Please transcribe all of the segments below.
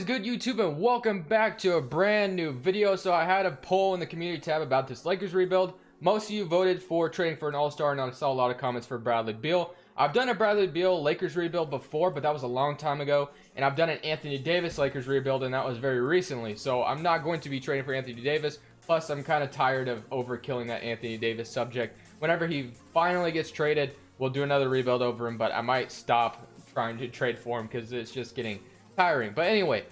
good, YouTube, and welcome back to a brand new video. So I had a poll in the community tab about this Lakers rebuild. Most of you voted for trading for an all-star, and I saw a lot of comments for Bradley Beal. I've done a Bradley Beal Lakers rebuild before, but that was a long time ago. And I've done an Anthony Davis Lakers rebuild, and that was very recently. So I'm not going to be trading for Anthony Davis. Plus, I'm kind of tired of overkilling that Anthony Davis subject. Whenever he finally gets traded, we'll do another rebuild over him, but I might stop trying to trade for him because it's just getting tiring. But anyway,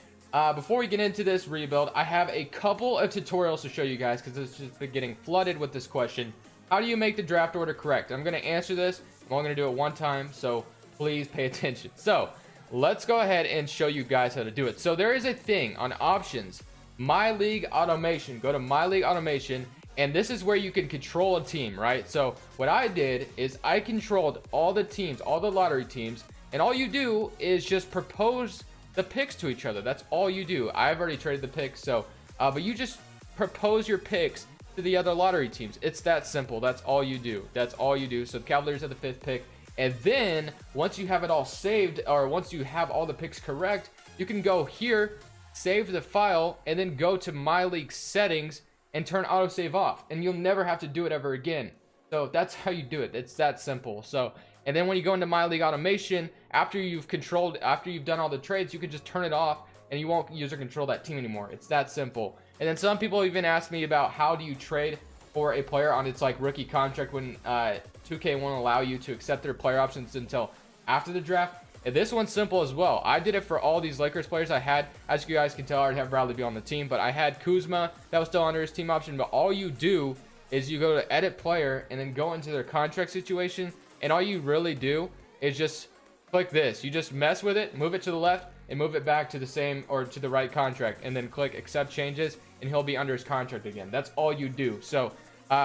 before we get into this rebuild, I have a couple of tutorials to show you guys because it's just been getting flooded with this question. How do you make the draft order correct? I'm going to answer this. I'm only going to do it one time, so please pay attention. So let's go ahead and show you guys how to do it. So there is a thing on options, My League Automation. Go to My League Automation, and this is where you can control a team, right? So what I did is I controlled all the teams, all the lottery teams, and all you do is just propose the picks to each other. That's all you do. I've already traded the picks, so but you just propose your picks to the other lottery teams. It's that simple. That's all you do. That's all you do. So the Cavaliers have the 5th pick, and then once you have it all saved, or once you have all the picks correct, you can go here, save the file, and then go to My League settings and turn autosave off, and you'll never have to do it ever again. So that's how you do it. It's that simple. So, and then when you go into My League Automation, after you've done all the trades, you can just turn it off and you won't user control that team anymore. It's that simple. And then some people even ask me about how do you trade for a player on its like rookie contract when 2K won't allow you to accept their player options until after the draft. And this one's simple as well. I did it for all these Lakers players I had. As you guys can tell, I already have Bradley Beal on the team, but I had Kuzma that was still under his team option. But all you do is you go to edit player and then go into their contract situation, and all you really do is just click this. You just mess with it, move it to the left, and move it back to the same or to the right contract, and then click accept changes, and he'll be under his contract again. That's all you do. So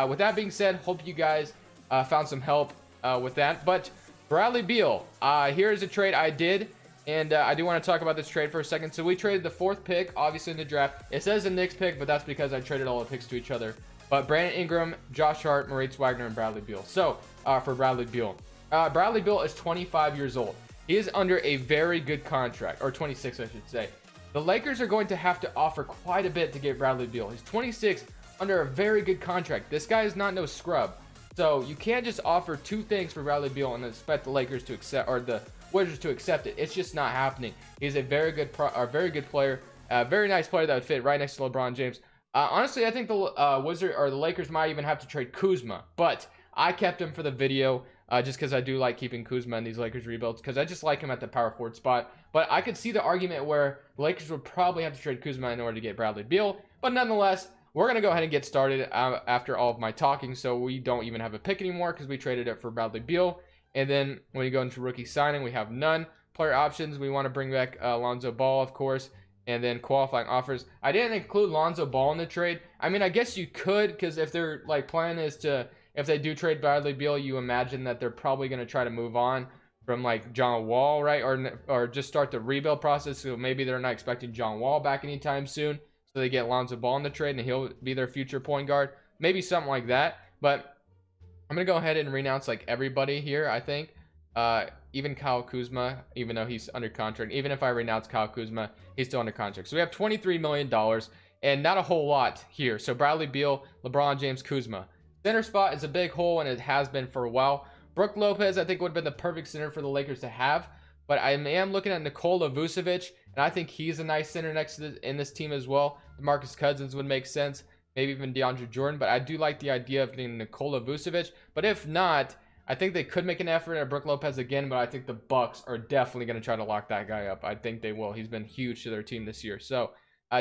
with that being said, hope you guys found some help with that. But Bradley Beal, here's a trade I did, and I do want to talk about this trade for a second. So we traded the 4th pick, obviously in the draft. It says the Knicks pick, but that's because I traded all the picks to each other. But Brandon Ingram, Josh Hart, Moritz Wagner, and Bradley Beal. So for Bradley Beal, Bradley Beal is 25 years old. He is under a very good contract, or 26, I should say. The Lakers are going to have to offer quite a bit to get Bradley Beal. He's 26 under a very good contract. This guy is not no scrub. So you can't just offer 2 things for Bradley Beal and expect the Lakers to accept, or the Wizards to accept it. It's just not happening. He's a very good player, a very nice player that would fit right next to LeBron James. Honestly, I think the Lakers might even have to trade Kuzma, but I kept him for the video just because I do like keeping Kuzma in these Lakers rebuilds because I just like him at the power forward spot. But I could see the argument where the Lakers would probably have to trade Kuzma in order to get Bradley Beal. But nonetheless, we're going to go ahead and get started after all of my talking. So we don't even have a pick anymore because we traded it for Bradley Beal. And then when you go into rookie signing, we have none. Player options, we want to bring back Lonzo Ball, of course. And then qualifying offers. I didn't include Lonzo Ball in the trade. I mean, I guess you could, because if their plan is to, if they do trade Bradley Beal, you imagine that they're probably going to try to move on from like John Wall, right? Or just start the rebuild process. So maybe they're not expecting John Wall back anytime soon. So they get Lonzo Ball in the trade and he'll be their future point guard. Maybe something like that. But I'm going to go ahead and renounce like everybody here, I think. Even Kyle Kuzma, even though he's under contract, even if I renounce Kyle Kuzma, he's still under contract. So we have $23 million and not a whole lot here. So Bradley Beal, LeBron James, Kuzma. Center spot is a big hole, and it has been for a while. Brook Lopez, I think, would have been the perfect center for the Lakers to have. But I am looking at Nikola Vucevic, and I think he's a nice center next to in this team as well. DeMarcus Cousins would make sense. Maybe even DeAndre Jordan. But I do like the idea of getting Nikola Vucevic. But if not, I think they could make an effort at Brook Lopez again, but I think the Bucks are definitely going to try to lock that guy up. I think they will. He's been huge to their team this year. So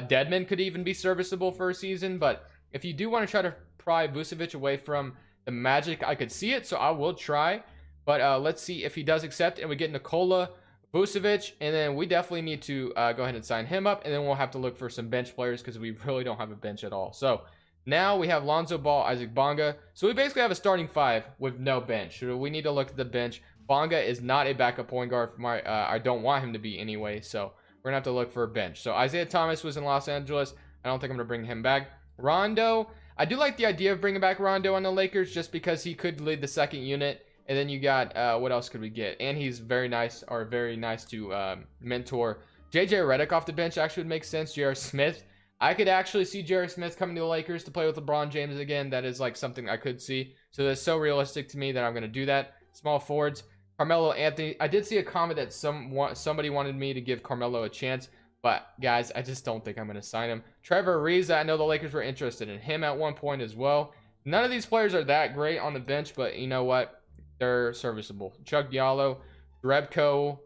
Deadman could even be serviceable for a season, but if you do want to try to pry Vucevic away from the Magic, I could see it, so I will try. But let's see if he does accept, and we get Nikola Vucevic, and then we definitely need to go ahead and sign him up, and then we'll have to look for some bench players because we really don't have a bench at all. So now we have Lonzo Ball, Isaac Bonga. So we basically have a starting 5 with no bench. So we need to look at the bench. Bonga is not a backup point guard for my, I don't want him to be anyway. So we're going to have to look for a bench. So Isaiah Thomas was in Los Angeles. I don't think I'm going to bring him back. Rondo, I do like the idea of bringing back Rondo on the Lakers just because he could lead the second unit. And then you got, what else could we get? And he's very nice to mentor JJ Redick off the bench actually would make sense. J.R. Smith. I could actually see J.R. Smith coming to the Lakers to play with LeBron James again. That is like something I could see. So that's so realistic to me that I'm going to do that. Small forwards. Carmelo Anthony. I did see a comment that somebody wanted me to give Carmelo a chance. But, guys, I just don't think I'm going to sign him. Trevor Ariza, I know the Lakers were interested in him at one point as well. None of these players are that great on the bench, but you know what? They're serviceable. Chuck Diallo, Rebko.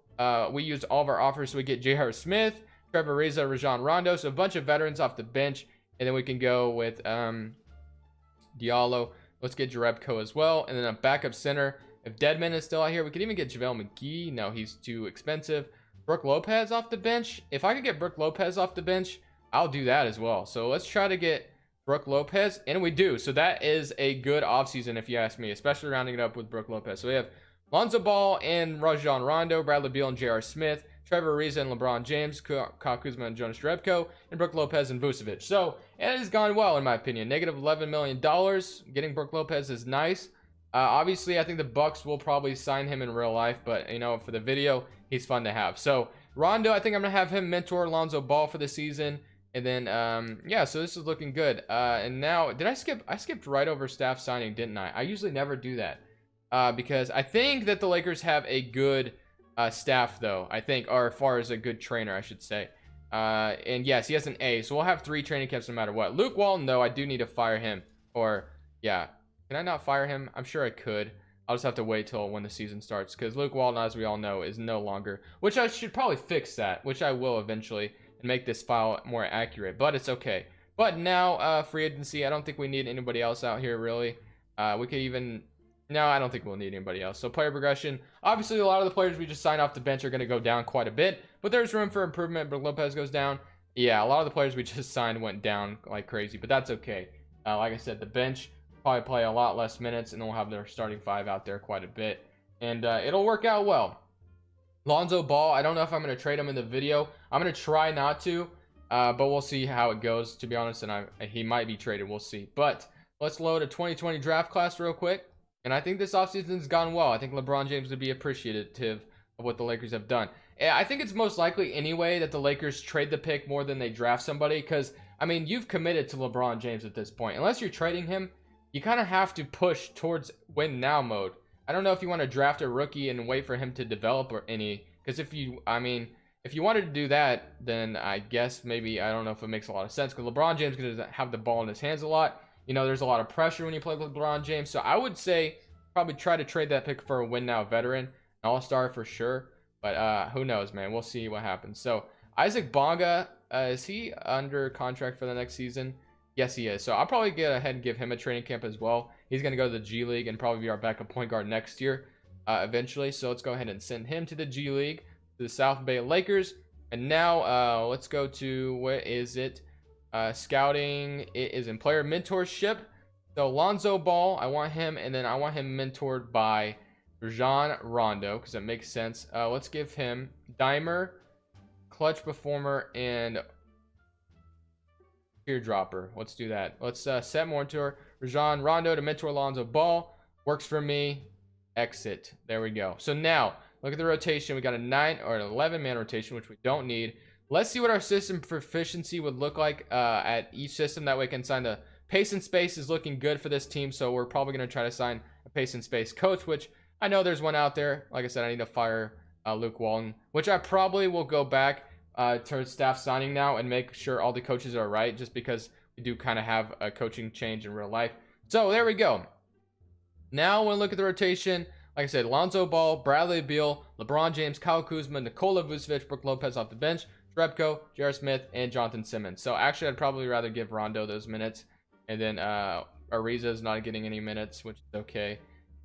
We used all of our offers, so we get J.R. Smith, Trevor Ariza, Rajon Rondo. So a bunch of veterans off the bench. And then we can go with Diallo. Let's get Jerebko as well. And then a backup center. If Deadman is still out here, we could even get JaVale McGee. No, he's too expensive. Brook Lopez off the bench. If I could get Brook Lopez off the bench, I'll do that as well. So let's try to get Brook Lopez, and we do. So that is a good offseason if you ask me, especially rounding it up with Brook Lopez. So we have Lonzo Ball and Rajon Rondo, Bradley Beal and J.R. Smith, Trevor Ariza and LeBron James, Kyle Kuzma and Jonas Jerebko, and Brook Lopez and Vucevic. So it has gone well in my opinion. Negative $11 million. Getting Brook Lopez is nice. Obviously, I think the Bucks will probably sign him in real life, but you know, for the video, he's fun to have. So Rondo, I think I'm gonna have him mentor Lonzo Ball for the season, and then yeah. So this is looking good. And now, did I skip? I skipped right over staff signing, didn't I? I usually never do that because I think that the Lakers have a good staff, though. I think, or as far as a good trainer, I should say. And yes, he has an A, so we'll have 3 training camps no matter what. Luke Walton, though, I do need to fire him, or yeah. Can I not fire him? I'm sure I could. I'll just have to wait till when the season starts, because Luke Walton, as we all know, is no longer, which I should probably fix that, which I will eventually, and make this file more accurate, but it's okay. But now, free agency, I don't think we need anybody else out here, really. We could even, no, I don't think we'll need anybody else. So player progression, obviously a lot of the players we just signed off the bench are going to go down quite a bit, but there's room for improvement. Brook Lopez goes down. Yeah, a lot of the players we just signed went down like crazy, but that's okay. Like I said, the bench probably play a lot less minutes, and they'll have their starting 5 out there quite a bit, and it'll work out well. Lonzo Ball, I don't know if I'm going to trade him in the video. I'm going to try not to, but we'll see how it goes, to be honest, and he might be traded. We'll see. But let's load a 2020 draft class real quick, and I think this offseason's gone well. I think LeBron James would be appreciative of what the Lakers have done. I think it's most likely anyway that the Lakers trade the pick more than they draft somebody, because, I mean, you've committed to LeBron James at this point. Unless you're trading him, you kind of have to push towards win now mode. I don't know if you want to draft a rookie and wait for him to develop or any, because if you wanted to do that, then I guess maybe, I don't know if it makes a lot of sense, because LeBron James is going to have the ball in his hands a lot. You know, there's a lot of pressure when you play with LeBron James. So I would say probably try to trade that pick for a win now veteran, an all-star for sure. But who knows, man? We'll see what happens. So Isaac Bonga, is he under contract for the next season? Yes, he is. So I'll probably get ahead and give him a training camp as well. He's going to go to the G League and probably be our backup point guard next year eventually. So let's go ahead and send him to the G League, to the South Bay Lakers. And now let's go to, where is it? Scouting. It is in player mentorship. So Lonzo Ball, I want him, and then I want him mentored by Rajon Rondo, because it makes sense. Let's give him Dimer, Clutch Performer, and Teardropper. Let's do that. Let's set mentor Rajon Rondo to mentor Lonzo Ball. Works for me. Exit. There we go. So now look at the rotation. We got a 9 or an 11-man rotation, which we don't need. Let's see what our system proficiency would look like at each system. That way we can sign the pace and space is looking good for this team. So we're probably going to try to sign a pace and space coach, which I know there's one out there. Like I said, I need to fire Luke Walton, which I probably will go back to staff signing now and make sure all the coaches are right, just because we do kind of have a coaching change in real life. So there we go. Now when we look at the rotation, like I said, Lonzo Ball, Bradley Beal, LeBron James, Kyle Kuzma, Nikola Vucevic, Brook Lopez off the bench, Jerebko, J.R. Smith, and Jonathan Simmons. So actually, I'd probably rather give Rondo those minutes, and then Ariza is not getting any minutes, which is okay.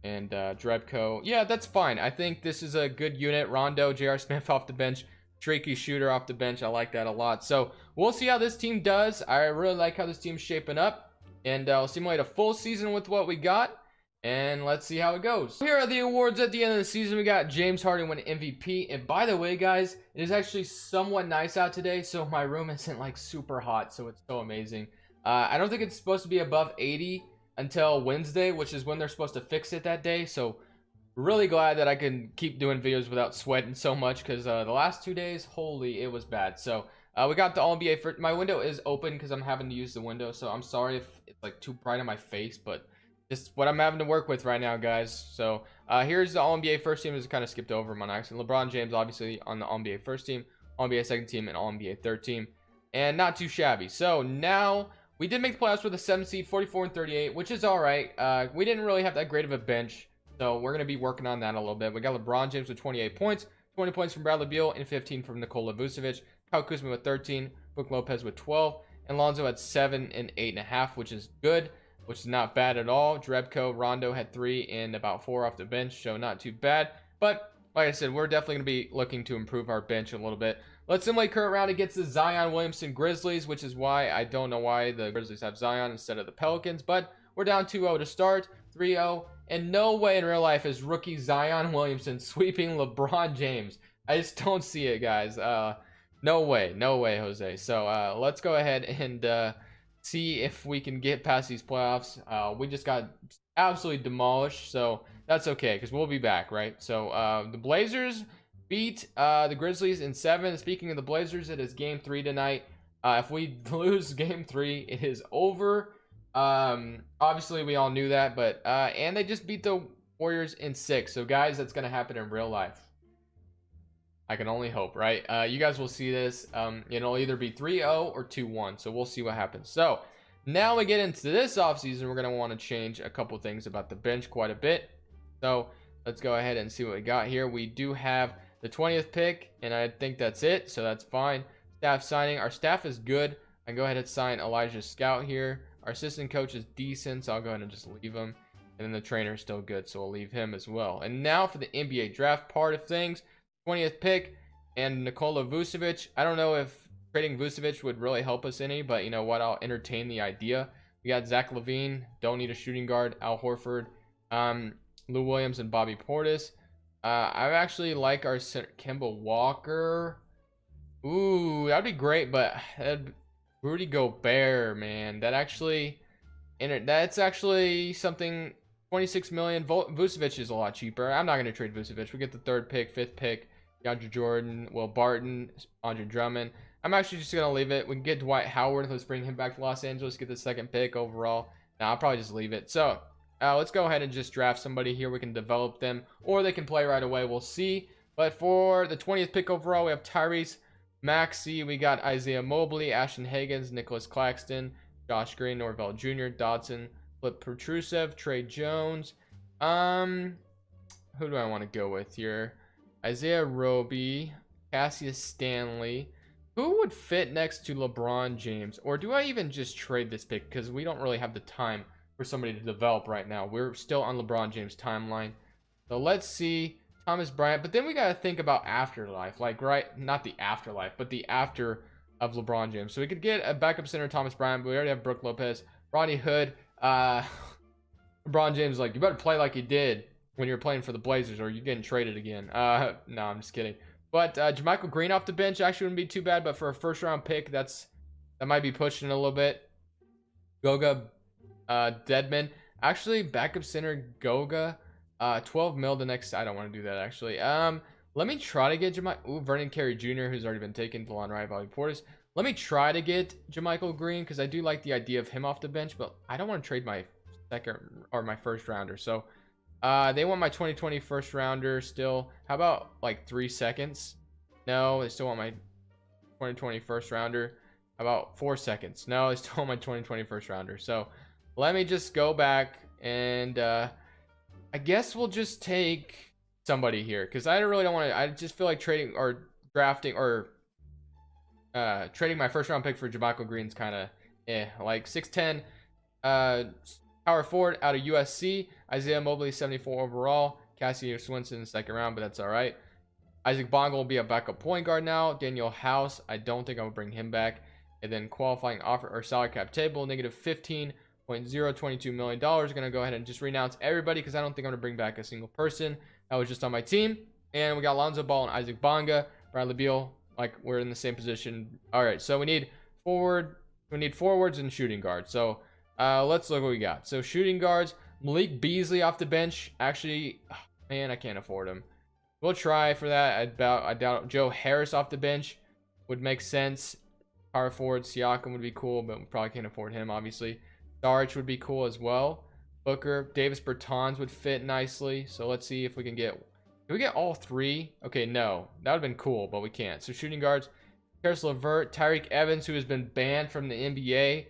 And Jerebko, yeah, that's fine. I think this is a good unit. Rondo, J.R. Smith off the bench, streaky shooter off the bench. I like that a lot. So we'll see how this team does. I really like how this team's shaping up, and we'll simulate a full season with what we got. And let's see how it goes. Here are the awards at the end of the season. We got James Harden win MVP. And by the way, guys, it is actually somewhat nice out today. So my room isn't like super hot. So it's so amazing. I don't think it's supposed to be above 80 until Wednesday, which is when they're supposed to fix it that day. So Really glad that I can keep doing videos without sweating so much, because the last 2 days, holy, it was bad. So we got the All NBA. My window is open because I'm having to use the window, so I'm sorry if it's like too bright on my face, but just what I'm having to work with right now, guys. So here's the All NBA first team. Is kind of skipped over them on accident. LeBron James obviously on the All NBA first team, All NBA second team, and All NBA third team, and not too shabby. So now we did make the playoffs with a 7 seed, 44-38, which is all right. We didn't really have that great of a bench, so we're going to be working on that a little bit. We got LeBron James with 28 points, 20 points from Bradley Beal, and 15 from Nikola Vucevic. Kyle Kuzma with 13, Brook Lopez with 12, and Lonzo had 7 and 8.5, which is good, which is not bad at all. Drebko, Rondo had 3 and about 4 off the bench, so not too bad. But like I said, we're definitely going to be looking to improve our bench a little bit. Let's simulate current round against the Zion Williamson Grizzlies, which is why I don't know why the Grizzlies have Zion instead of the Pelicans, but we're down 2-0 to start, 3-0. And no way in real life is rookie Zion Williamson sweeping LeBron James. I just don't see it, guys. No way, Jose. So let's go ahead and see if we can get past these playoffs. We just got absolutely demolished, so that's okay because we'll be back, right? So the Blazers beat the Grizzlies in 7. Speaking of the Blazers, it is game 3 tonight. If we lose game 3, it is over. Obviously we all knew that, but and they just beat the Warriors in 6. So guys, that's gonna happen in real life. I can only hope, right? You guys will see this. It'll either be 3-0 or 2-1, so we'll see what happens. So now we get into this offseason, we're gonna want to change a couple things about the bench quite a bit. So let's go ahead and see what we got here. We do have the 20th pick, and I think that's it, so that's fine. Staff signing, our staff is good. I can go ahead and sign Elijah Scout here. Our assistant coach is decent, so I'll go ahead and just leave him. And then the trainer is still good, so we'll leave him as well. And now for the NBA draft part of things. 20th pick and Nikola Vucevic. I don't know if trading Vucevic would really help us any, but you know what? I'll entertain the idea. We got Zach LaVine. Don't need a shooting guard. Al Horford. Lou Williams and Bobby Portis. I actually like our center, Kemba Walker. Ooh, that'd be great, but Rudy Gobert, man, that's actually something. 26 million. Vucevic is a lot cheaper. I'm not going to trade Vucevic. We get the 3rd pick, 5th pick, DeAndre Jordan, Will Barton, Andre Drummond. I'm actually just going to leave it. We can get Dwight Howard. Let's bring him back to Los Angeles, get the 2nd pick overall. Now I'll probably just leave it. So let's go ahead and just draft somebody here. We can develop them, or they can play right away. We'll see. But for the 20th pick overall, we have Tyrese Maxey. We got Isaiah Mobley, Ashton Higgins, Nicholas Claxton, Josh Green, Norvell Jr., Dodson, Flip Petrusev, Trey Jones. Who do I want to go with here? Isaiah Roby, Cassius Stanley. Who would fit next to LeBron James? Or do I even just trade this pick? Because we don't really have the time for somebody to develop right now. We're still on LeBron James' timeline. So let's see. Thomas Bryant. But then we got to think about afterlife. Like, right? Not the afterlife, but the after of LeBron James. So we could get a backup center, Thomas Bryant. But we already have Brook Lopez, Rodney Hood. LeBron James, like, you better play like you did when you're playing for the Blazers, or you're getting traded again. No, I'm just kidding. But JaMychal Green off the bench actually wouldn't be too bad, but for a 1st round pick, that might be pushing it a little bit. Goga Deadman, actually backup center Goga, 12 mil the next. I don't want to do that actually. Let me try to get Vernon Carey Jr., who's already been taken, Delon Wright, Bobby Portis. Let me try to get JaMychal Green, because I do like the idea of him off the bench, but I don't want to trade my 2nd or my 1st rounder. So they want my 2020 1st rounder still. How about like 3 seconds? No, they still want my 2020 1st rounder. How about 4 seconds? No, they still want my 2020 1st rounder. So let me just go back and I guess we'll just take somebody here, because I really don't want to. I just feel like trading or drafting or trading my 1st round pick for JaMychal Green's kind of like 6'10", power forward out of USC. Isaiah Mobley, 74 overall. Cassius Winston, 2nd round, but that's all right. Isaac Bonga will be a backup point guard now. Daniel House, I don't think I will bring him back. And then qualifying offer or salary cap table, negative $15.022 million. Going to go ahead and just renounce everybody, because I don't think I'm going to bring back a single person that was just on my team. And we got Lonzo Ball and Isaac Bonga. Bradley Beal, like, we're in the same position. All right, so we need forwards and shooting guards. So let's look what we got. So shooting guards, Malik Beasley off the bench. Actually, Man, I can't afford him. We'll try for that. I doubt Joe Harris off the bench would make sense. Power forward Siakam would be cool, but we probably can't afford him, obviously. Darch would be cool as well. Booker, Davis Bertans would fit nicely. So let's see if we can get... Can we get all three? Okay, no. That would have been cool, but we can't. So shooting guards, Karis LeVert, Tyreek Evans, who has been banned from the NBA.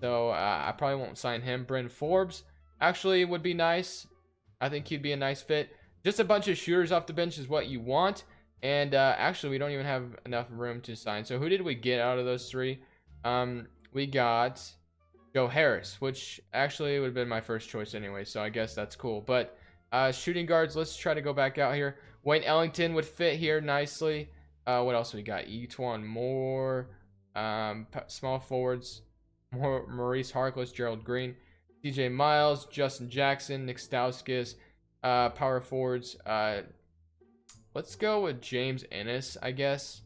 So I probably won't sign him. Bryn Forbes actually would be nice. I think he'd be a nice fit. Just a bunch of shooters off the bench is what you want. And actually, we don't even have enough room to sign. So who did we get out of those three? We got Joe Harris, which actually would have been my first choice anyway. So I guess that's cool. But shooting guards, let's try to go back out here. Wayne Ellington would fit here nicely. What else we got? Etwan Moore. Small forwards. Maurice Harkless, Gerald Green. DJ Miles, Justin Jackson, Nick Stauskas. Power forwards. Let's go with James Ennis, I guess.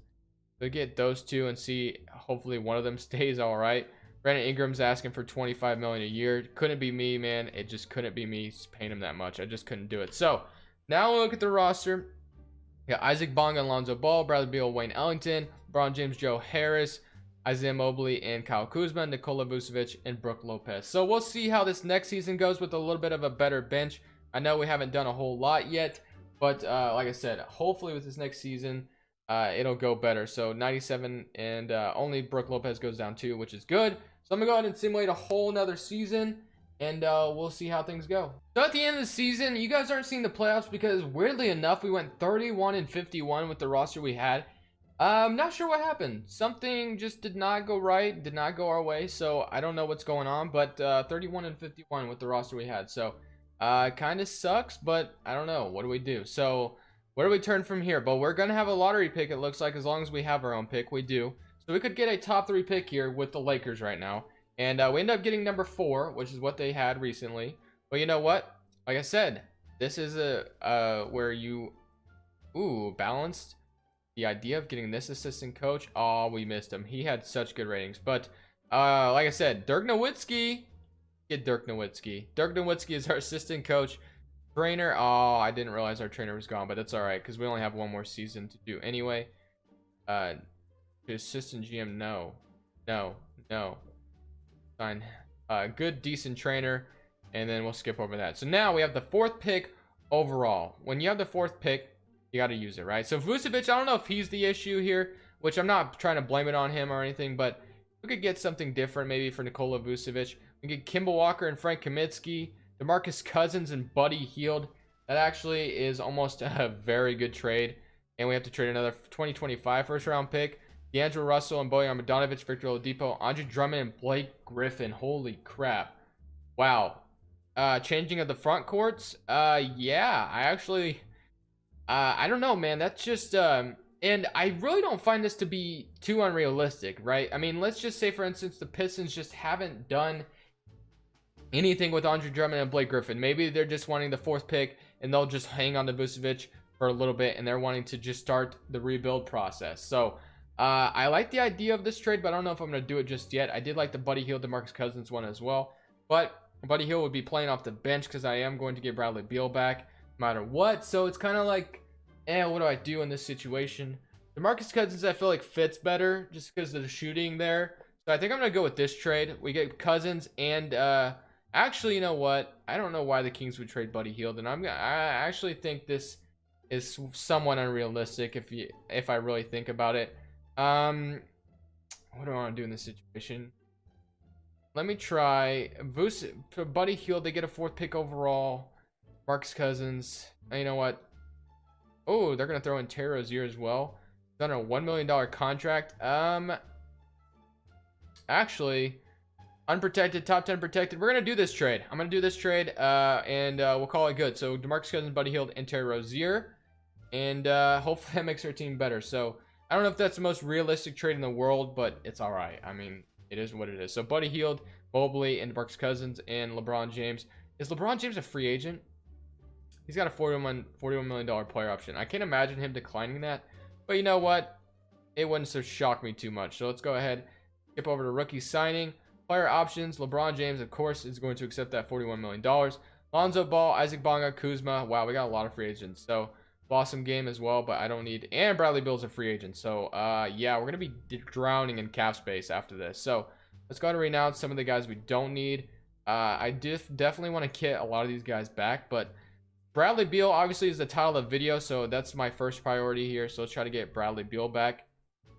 We'll get those two and see. Hopefully one of them stays all right. Brandon Ingram's asking for $25 million a year. Couldn't be me, man. It just couldn't be me paying him that much. I just couldn't do it. So now we'll look at the roster. We got Isaac Bonga, Alonzo Ball, Bradley Beal, Wayne Ellington, LeBron James, Joe Harris, Isaiah Mobley, and Kyle Kuzma, Nikola Vucevic, and Brook Lopez. So we'll see how this next season goes with a little bit of a better bench. I know we haven't done a whole lot yet, but like I said, hopefully with this next season, it'll go better. So 97 and only Brook Lopez goes down too, which is good. So I'm going to go ahead and simulate a whole nother season, and we'll see how things go. So at the end of the season, you guys aren't seeing the playoffs because weirdly enough, we went 31-51 with the roster we had. I'm not sure what happened. Something just did not go right, did not go our way. So I don't know what's going on, but 31-51 with the roster we had. So kind of sucks, but I don't know. What do we do? So where do we turn from here? But we're going to have a lottery pick, it looks like, as long as we have our own pick. We do. So we could get a top 3 pick here with the Lakers right now. And we end up getting number 4, which is what they had recently. But you know what? Like I said, this is a where you balanced. The idea of getting this assistant coach, oh, we missed him. He had such good ratings. But like I said, Dirk Nowitzki, get Dirk Nowitzki. Dirk Nowitzki is our assistant coach. Trainer, oh, I didn't realize our trainer was gone, but that's all right because we only have one more season to do anyway. Assistant GM, no. Fine. Good, decent trainer, and then we'll skip over that. So now we have the 4th pick overall. When you have the 4th pick, you got to use it, right? So Vucevic, I don't know if he's the issue here, which I'm not trying to blame it on him or anything, but we could get something different maybe for Nikola Vucevic. We get Kemba Walker and Frank Kaminsky, DeMarcus Cousins and Buddy Hield. That actually is almost a very good trade. And we have to trade another 2025 first round pick. D'Angelo Russell and Bojan Bogdanovic, Victor Oladipo, Andre Drummond, and Blake Griffin. Holy crap. Wow. Changing of the front courts. Yeah, I actually... I don't know, man. That's just... and I really don't find this to be too unrealistic, right? I mean, let's just say, for instance, the Pistons just haven't done anything with Andre Drummond and Blake Griffin. Maybe they're just wanting the 4th pick, and they'll just hang on to Vucevic for a little bit, and they're wanting to just start the rebuild process. So... I like the idea of this trade, but I don't know if I'm going to do it just yet. I did like the Buddy Hield, DeMarcus Cousins one as well. But Buddy Hield would be playing off the bench because I am going to get Bradley Beal back no matter what. So it's kind of like, what do I do in this situation? DeMarcus Cousins, I feel like fits better just because of the shooting there. So I think I'm going to go with this trade. We get Cousins and actually, you know what? I don't know why the Kings would trade Buddy Hield. And I actually think this is somewhat unrealistic if I really think about it. What do I want to do in this situation? Let me try for Buddy Hield. They get a 4th pick overall. Marcus Cousins. And you know what? Oh, they're gonna throw in Terry Rozier as well. He's on a $1 million contract. Actually, unprotected, top 10 protected. We're gonna do this trade. I'm gonna do this trade, and we'll call it good. So DeMarcus Cousins, Buddy Hield, and Terry Rozier, and hopefully that makes our team better. So. I don't know if that's the most realistic trade in the world, but it's all right. I mean, it is what it is. So Buddy Hield, Mobley, and DeMarcus Cousins, and LeBron James. Is LeBron James a free agent? He's got a $41 million player option. I can't imagine him declining that. But you know what? It wouldn't so shock me too much. So let's go ahead, skip over to rookie signing. Player options. LeBron James, of course, is going to accept that $41 million. Lonzo Ball, Isaac Bonga, Kuzma. Wow, we got a lot of free agents. So Blossom game as well, but I don't need. And Bradley Beal's a free agent. So yeah, we're gonna be drowning in cap space after this. So let's go ahead and renounce some of the guys we don't need. I definitely want to get a lot of these guys back, but Bradley Beal obviously is the title of the video, so that's my first priority here. So let's try to get Bradley Beal back,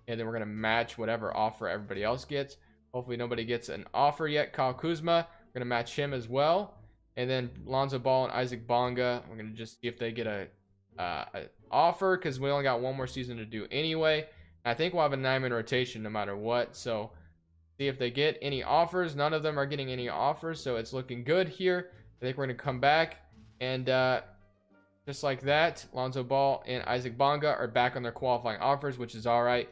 and then we're gonna match whatever offer everybody else gets. Hopefully nobody gets an offer yet. Kyle Kuzma, we're gonna match him as well, and then Lonzo Ball and Isaac Bonga, we're gonna just see if they get a offer, because we only got one more season to do anyway. I think we'll have a 9-man rotation no matter what, so see if they get any offers. None of them are getting any offers, so it's looking good here. I think we're gonna come back, and just like that, Lonzo Ball and Isaac Bonga are back on their qualifying offers, which is all right.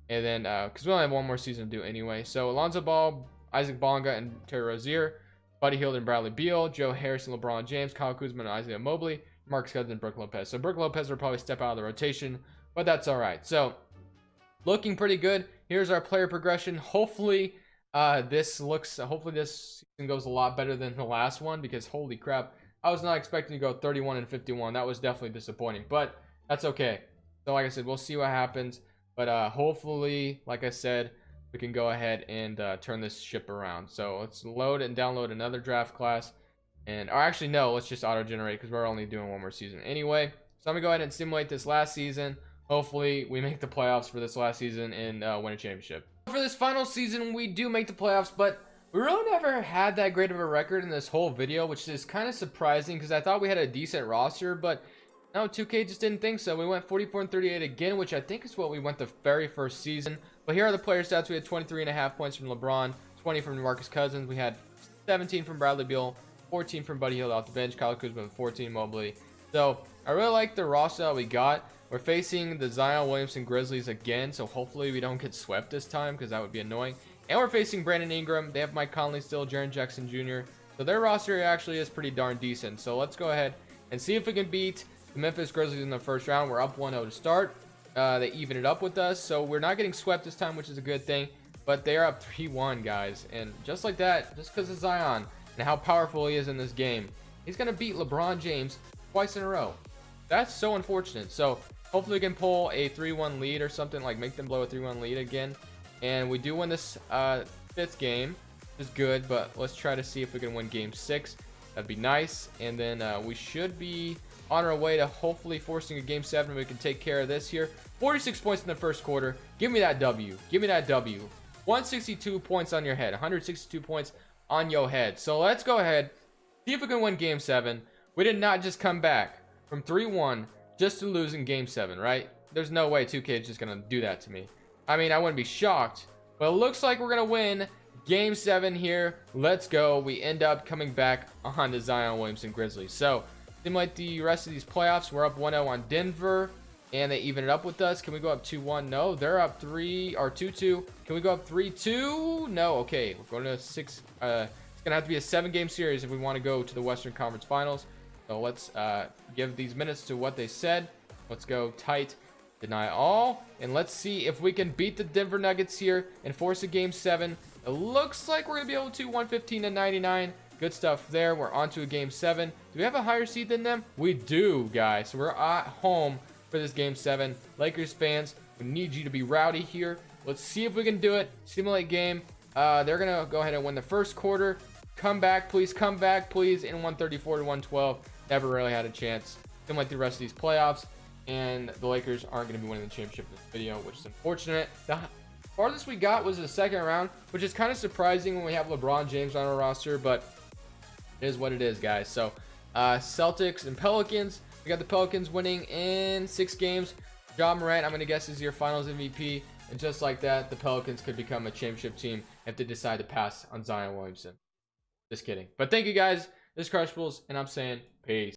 And then because we only have one more season to do anyway, so Lonzo Ball, Isaac Bonga, and Terry Rozier, Buddy Hield and Bradley Beal, Joe Harris and LeBron James, Kyle Kuzma and Isaiah Mobley, Marcus Cousins and Brook Lopez. So Brook Lopez will probably step out of the rotation, but that's all right. So looking pretty good. Here's our player progression. Hopefully this season goes a lot better than the last one, because holy crap, I was not expecting to go 31 and 51. That was definitely disappointing, but that's okay. So like I said, we'll see what happens, but hopefully, like I said, we can go ahead and turn this ship around. So let's load and download another draft class, and or actually no, let's just auto generate, because we're only doing one more season anyway. So I'm gonna go ahead and simulate this last season. Hopefully we make the playoffs for this last season and win a championship. For this final season, we do make the playoffs, but we really never had that great of a record in this whole video, which is kind of surprising, because I thought we had a decent roster, but no, 2K just didn't think so. We went 44 and 38 again, which I think is what we went the very first season. But here are the player stats. We had 23.5 points from LeBron, 20 from Marcus Cousins. We had 17 from Bradley Beal, 14 from Buddy Hield off the bench, Kyle Kuzma, 14 Mobley. So I really like the roster that we got. We're facing the Zion Williamson Grizzlies again, so hopefully we don't get swept this time, because that would be annoying. And we're facing Brandon Ingram. They have Mike Conley still, Jaren Jackson Jr. So their roster actually is pretty darn decent. So let's go ahead and see if we can beat the Memphis Grizzlies in the first round. We're up 1-0 to start. They even it up with us, so we're not getting swept this time, which is a good thing. But they are up 3-1, guys. And just like that, just because of Zion and how powerful he is in this game, he's going to beat LeBron James twice in a row. That's so unfortunate. So hopefully we can pull a 3-1 lead or something, like make them blow a 3-1 lead again. And we do win this 5th game, which is good, but let's try to see if we can win game 6. That'd be nice. And then we should be on our way to hopefully forcing a game 7. We can take care of this here. 46 points in the first quarter. Give me that W. Give me that W. 162 points on your head. 162 points on your head. So let's go ahead, see if we can win game 7. We did not just come back from 3-1 just to lose in game 7, right? There's no way 2K is just going to do that to me. I mean, I wouldn't be shocked, but it looks like we're going to win game 7 here. Let's go. We end up coming back on the Zion Williamson Grizzlies. So simulate the rest of these playoffs. We're up 1-0 on Denver, and they even it up with us. Can we go up 2-1? No, they're up 2-2. Can we go up 3-2? No. Okay, we're going to 6. It's going to have to be a 7-game series if we want to go to the Western Conference Finals. So let's give these minutes to what they said. Let's go tight. Deny all, and let's see if we can beat the Denver Nuggets here and force a game 7. It looks like we're gonna be able to. 115 to 99. Good stuff there. We're on to a game 7. Do we have a higher seed than them? We do, guys. So we're at home for this game 7. Lakers fans, we need you to be rowdy here. Let's see if we can do it. Simulate game. They're gonna go ahead and win the first quarter. Come back, please. Come back, please. In 134 to 112. Never really had a chance. Simulate the rest of these playoffs. And the Lakers aren't going to be winning the championship in this video, which is unfortunate. The farthest we got was the second round, which is kind of surprising when we have LeBron James on our roster, but it is what it is, guys. So Celtics and Pelicans. We got the Pelicans winning in 6 games. Ja Morant, I'm going to guess, is your finals MVP. And just like that, the Pelicans could become a championship team if they decide to pass on Zion Williamson. Just kidding. But thank you, guys. This is Crush Bulls, and I'm saying peace.